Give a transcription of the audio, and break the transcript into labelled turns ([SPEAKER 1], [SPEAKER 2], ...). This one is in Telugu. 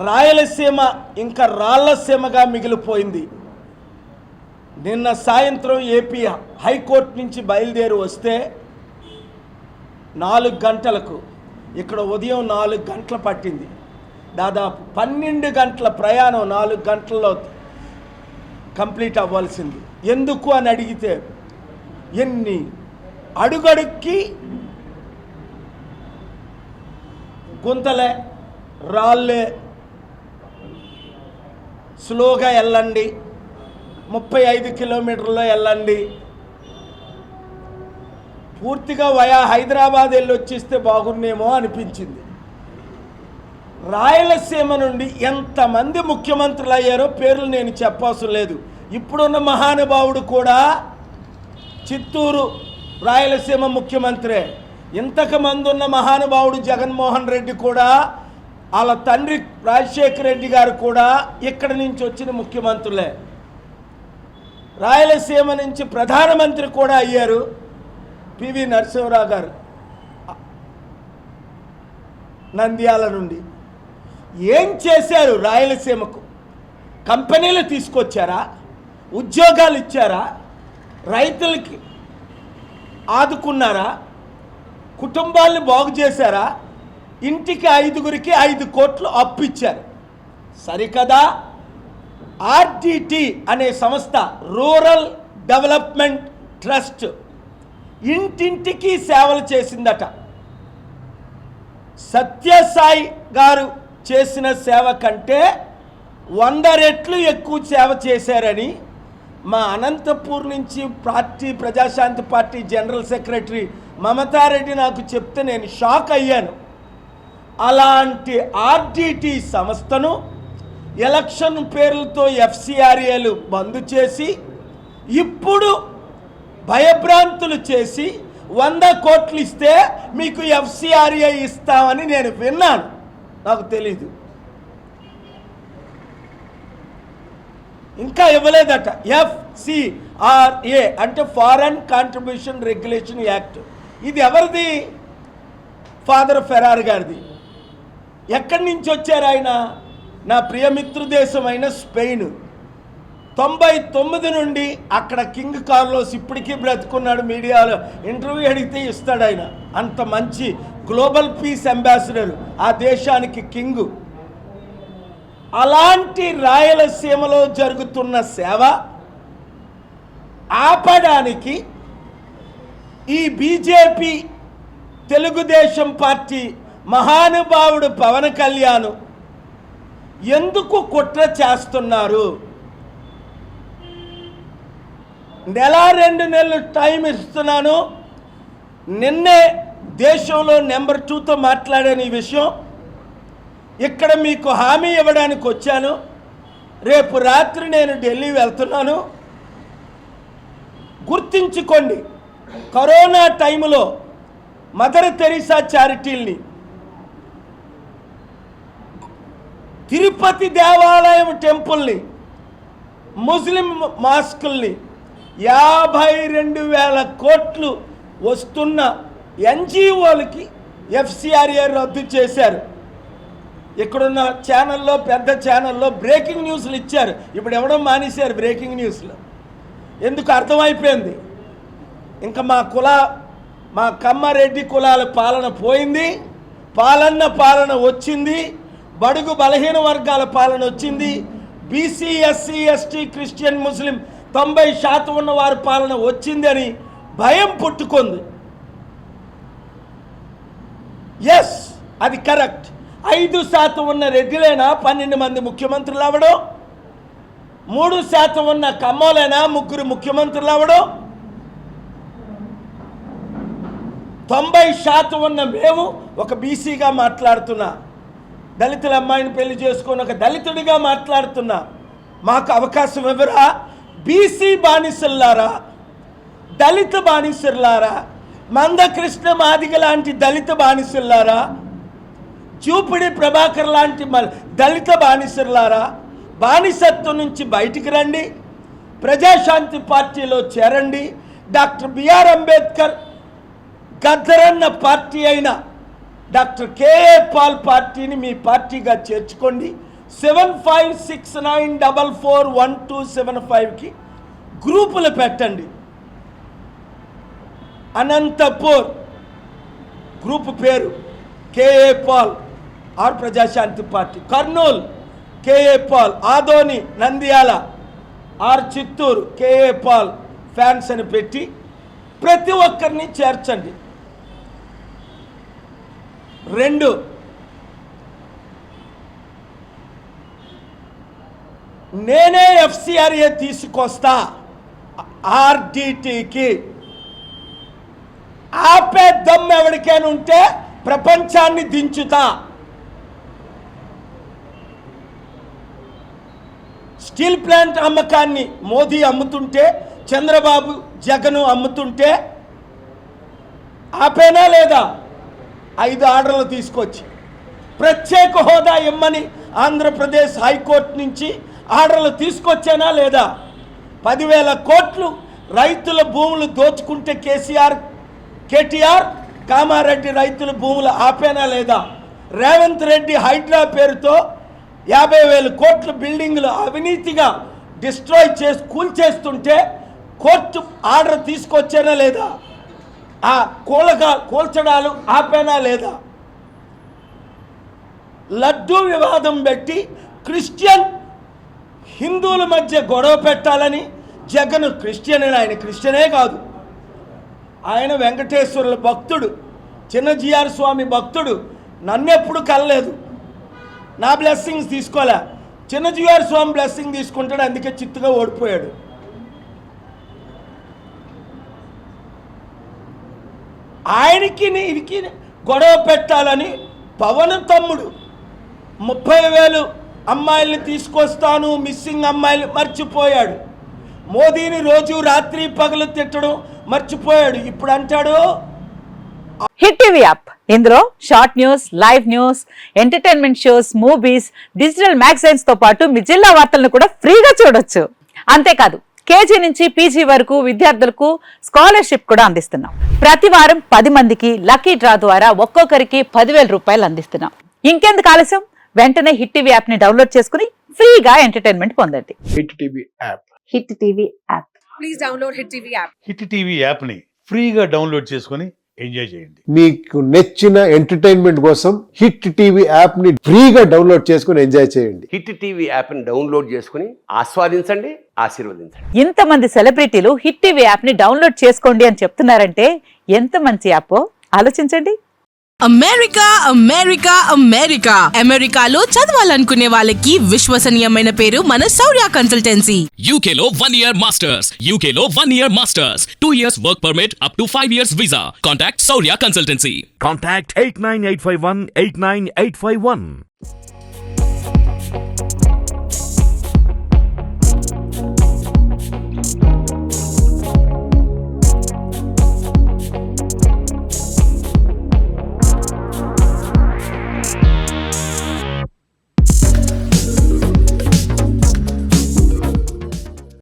[SPEAKER 1] రాయలసీమ ఇంకా రాళ్లసీమగా మిగిలిపోయింది. నిన్న సాయంత్రం ఏపీ హైకోర్టు నుంచి బయలుదేరి వస్తే 4 గంటలకు, ఇక్కడ ఉదయం 4 గంటలు పట్టింది. దాదాపు 12 గంటల ప్రయాణం 4 గంటల్లో కంప్లీట్ అవ్వాల్సింది. ఎందుకు అని అడిగితే ఎన్ని అడుగడుక్కి గుంతలే, రాళ్ళే, స్లోగా వెళ్ళండి, 35 కిలోమీటర్లో వెళ్ళండి, పూర్తిగా వయా హైదరాబాద్ వెళ్ళి వచ్చేస్తే బాగున్నేమో అనిపించింది. రాయలసీమ నుండి ఎంతమంది ముఖ్యమంత్రులు అయ్యారో పేర్లు నేను చెప్పవసరం లేదు. ఇప్పుడున్న మహానుభావుడు కూడా చిత్తూరు రాయలసీమ ముఖ్యమంత్రే. ఇంతకుమంది ఉన్న మహానుభావుడు జగన్మోహన్ రెడ్డి కూడా, వాళ్ళ తండ్రి రాజశేఖర రెడ్డి గారు కూడా ఇక్కడి నుంచి వచ్చిన ముఖ్యమంత్రులే. రాయలసీమ నుంచి ప్రధానమంత్రి కూడా అయ్యారు పివి నరసింహరావు గారు నంద్యాల నుండి. ఏం చేశారు రాయలసీమకు? కంపెనీలు తీసుకొచ్చారా? ఉద్యోగాలు ఇచ్చారా? రైతులకి ఆదుకున్నారా? కుటుంబాలను బాగు చేశారా? ఇంటికి 5గురికి 5 కోట్లు అప్పు ఇచ్చారు. సరికదా? ఆర్డిటి అనే సంస్థ, రూరల్ డెవలప్మెంట్ ట్రస్ట్, ఇంటింటికి సేవలు చేసిందట. సత్యసాయి గారు చేసిన సేవ కంటే 100 రెట్లు ఎక్కువ సేవ చేశారని మా అనంతపూర్ నుంచి Praja Shanti party general secretary Mamata Reddy నాకు చెప్తే నేను షాక్ అయ్యాను. అలాంటి ఆర్డిటి సంస్థను ఎలక్షన్ పేర్లతో ఎఫ్సిఆర్ఏలు బంద్ చేసి, ఇప్పుడు భయభ్రాంతులు చేసి 100 కోట్లు ఇస్తే మీకు ఎఫ్సిఆర్ఏ ఇస్తామని నేను విన్నాను. నాకు తెలీదు, ఇంకా ఇవ్వలేదట. ఎఫ్సిఆర్ఏ అంటే ఫారెన్ కాంట్రిబ్యూషన్ రెగ్యులేషన్ యాక్ట్. ఇది ఎవరిది? ఫాదర్ ఫెరార్ గారిది. ఎక్కడి నుంచి వచ్చారు ఆయన? నా ప్రియమిత్రు దేశమైన స్పెయిన్. 99 నుండి అక్కడ కింగ్ కార్లోస్ ఇప్పటికీ బ్రతుకున్నాడు. మీడియాలో ఇంటర్వ్యూ అడిగితే ఇస్తాడు ఆయన. అంత మంచి గ్లోబల్ పీస్ అంబాసిడర్ ఆ దేశానికి కింగు. అలాంటి రాయలసీమలో జరుగుతున్న సేవ ఆపడానికి ఈ బీజేపీ తెలుగుదేశం పార్టీ మహానుభావుడు పవన్ కళ్యాణ్ ఎందుకు కుట్ర చేస్తున్నారు? 1-2 నెలలు టైం ఇస్తున్నాను. నిన్నే దేశంలో నెంబర్ 2తో మాట్లాడాను ఈ విషయం. ఇక్కడ మీకు హామీ ఇవ్వడానికి వచ్చాను. రేపు రాత్రి నేను ఢిల్లీ వెళ్తున్నాను. గుర్తించుకోండి, కరోనా టైంలో మదర్ తెరీసా చారిటీల్ని, తిరుపతి దేవాలయం టెంపుల్ని, ముస్లిం మాస్కుల్ని 52,000 కోట్లు వస్తున్న ఎన్జిఓలకి ఎఫ్సిఆర్ఏ రద్దు చేశారు. ఇక్కడున్న ఛానల్లో, పెద్ద ఛానల్లో బ్రేకింగ్ న్యూస్లు ఇచ్చారు. ఇప్పుడు ఎవడం మానేశారు బ్రేకింగ్ న్యూస్లు. ఎందుకు? అర్థమైపోయింది. ఇంకా మా కమ్మారెడ్డి కులాల పాలన పోయింది, పాలన వచ్చింది, బడుగు బలహీన వర్గాల పాలన వచ్చింది, బీసీ ఎస్సీ ఎస్టీ క్రిస్టియన్ ముస్లిం 90% ఉన్న వారి పాలన వచ్చింది అని భయం పుట్టుకుంది. ఎస్, అది కరెక్ట్. 5% ఉన్న రెడ్డిలైనా 12 మంది ముఖ్యమంత్రులు అవ్వడం, 3% ఉన్న కమ్మోలైనా 3 ముఖ్యమంత్రులు అవ్వడం, 90% ఉన్న మేము ఒక బీసీగా మాట్లాడుతున్నా, దళితుల అమ్మాయిని పెళ్లి చేసుకొని ఒక దళితుడిగా మాట్లాడుతున్నా, మాకు అవకాశం ఇవ్వరా? బీసీ బానిసల్లారా, దళిత బానిసల్లారా, మందకృష్ణ మాదిగ లాంటి దళిత బానిసల్లారా, చూపిడి ప్రభాకర్ లాంటి దళిత బానిసల్లారా, బానిసత్వం నుంచి బయటికి రండి, ప్రజాశాంతి పార్టీలో చేరండి. డాక్టర్ బిఆర్ అంబేద్కర్ గద్దరన్న పార్టీ అయిన డాక్టర్ కేఏ పాల్ పార్టీని మీ పార్టీగా చేర్చుకోండి. 7569441275కి గ్రూపులు పెట్టండి. అనంతపూర్ గ్రూపు పేరు KA Paul or Prajashanti party. Kurnool KA Paul. Adoni Nandyal or Chittoor KA Paul fans అని పెట్టి ప్రతి ఒక్కరిని చేర్చండి. 2, నేనే FCRA తీసుకొస్తా RDTకి. ఆపే దమ్ ఎవరికైనా ఉంటే ప్రపంచాన్ని దించుతా. స్టీల్ ప్లాంట్ అమ్మకాన్ని మోదీ అమ్ముతుంటే, చంద్రబాబు జగన్ అమ్ముతుంటే ఆపేనా లేదా? 5 ఆర్డర్లు తీసుకొచ్చి ప్రత్యేక హోదా ఇమ్మని ఆంధ్రప్రదేశ్ హైకోర్టు నుంచి ఆర్డర్లు తీసుకొచ్చానా లేదా? 10,000 కోట్లు రైతుల భూములు దోచుకుంటే కేటీఆర్ కామారెడ్డి రైతుల భూములు ఆపేనా లేదా? రేవంత్ రెడ్డి హైడ్రా పేరుతో 50,000 కోట్ల బిల్డింగ్లు అవినీతిగా డిస్ట్రాయ్ చేసి కూల్చేస్తుంటే కోర్టు ఆర్డర్ తీసుకొచ్చానా లేదా? ఆ కూల్చడాలు ఆపేనా లేదా? లడ్డూ వివాదం పెట్టి క్రిస్టియన్ హిందువుల మధ్య గొడవ పెట్టాలని జగన్ క్రిస్టియన్ అని, ఆయన క్రిస్టియనే కాదు, ఆయన వెంకటేశ్వరుల భక్తుడు, చిన్నజీఆర్ స్వామి భక్తుడు. నన్నెప్పుడు కలలేదు, నా బ్లెస్సింగ్స్ తీసుకోలే. చిన్నజీఆర్ స్వామి బ్లెస్సింగ్ తీసుకుంటాడు, అందుకే చిత్తుగా ఓడిపోయాడు. ఆయనకి ఇదికి గొడవ పెట్టాలని పవన్ తమ్ముడు 30,000 అమ్మాయిల్ని తీసుకొస్తాను, మిస్సింగ్ అమ్మాయిలు మర్చిపోయాడు. మోదీని రోజు రాత్రి పగలు తిట్టడం మర్చిపోయాడు. ఇప్పుడు అంటాడు
[SPEAKER 2] హిట్ టీవీ యాప్. ఇందులో short news, live news, entertainment shows, movies, digital magazines తో పాటు మీ జిల్లా వార్తలను కూడా ఫ్రీగా చూడొచ్చు. అంతేకాదు KG నుంచి PG వరకు విద్యార్థులకు స్కాలర్షిప్ కూడా అందిస్తున్నాం. ప్రతి వారం 10 మందికి లక్కీ డ్రా ద్వారా ఒక్కొక్కరికి 10,000 రూపాయలు అందిస్తున్నాం. ఇంకెందుకు ఆలస్యం, వెంటనే హిట్ టీవీ యాప్ ని డౌన్లోడ్ చేసుకుని ఫ్రీగా ఎంటర్టైన్మెంట్ పొందండి.
[SPEAKER 3] Hit TV app.
[SPEAKER 2] Hit TV app.
[SPEAKER 4] Please download hit TV app.
[SPEAKER 5] Hit TV app ని ఫ్రీగా డౌన్లోడ్ చేసుకొని ఎంజాయ్ చేయండి.
[SPEAKER 3] మీకు నచ్చిన ఎంటర్టైన్మెంట్ కోసం హిట్ టీవీ యాప్ ని ఫ్రీగా డౌన్లోడ్ చేసుకొని ఎంజాయ్ చేయండి.
[SPEAKER 6] హిట్ టీవీ యాప్ ని డౌన్లోడ్ చేసుకుని ఆస్వాదించండి, ఆశీర్వదించండి.
[SPEAKER 2] ఇంతమంది సెలబ్రిటీలు హిట్ టీవీ యాప్ ని డౌన్లోడ్ చేసుకోండి అని చెప్తున్నారంటే ఎంత మంచి యాప్ ఆలోచించండి.
[SPEAKER 4] అమెరికా అమెరికా అమెరికా అమెరికాలో చదవాలనుకునే వాళ్ళకి విశ్వసనీయమైన పేరు మన శౌర్య కన్సల్టెన్సీ.
[SPEAKER 7] UK లో 1 year masters. UK లో 1 year masters. 2 years work permit up to 5 years visa. Contact Saurya Consultancy.
[SPEAKER 8] Contact 89851 89851.